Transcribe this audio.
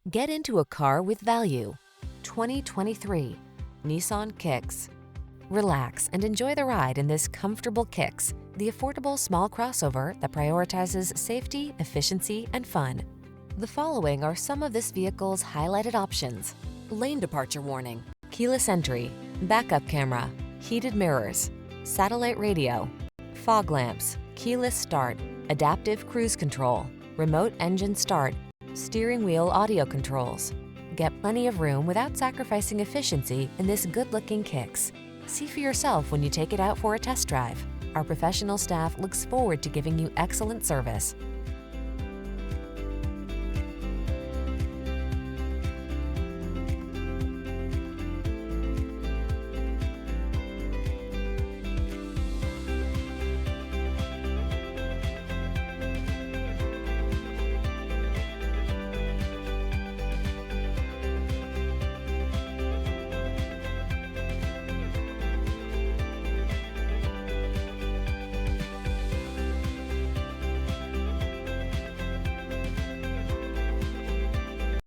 Get into a car with value. 2023 Nissan Kicks. Relax and enjoy the ride in this comfortable Kicks, the affordable small crossover that prioritizes safety, efficiency, and fun. The following are some of this vehicle's highlighted options: lane departure warning, keyless entry, backup camera, heated mirrors, satellite radio, fog lamps, keyless start, adaptive cruise control, remote engine start, steering wheel audio controls. Get plenty of room without sacrificing efficiency in this good-looking Kicks. See for yourself when you take it out for a test drive. Our professional staff looks forward to giving you excellent service.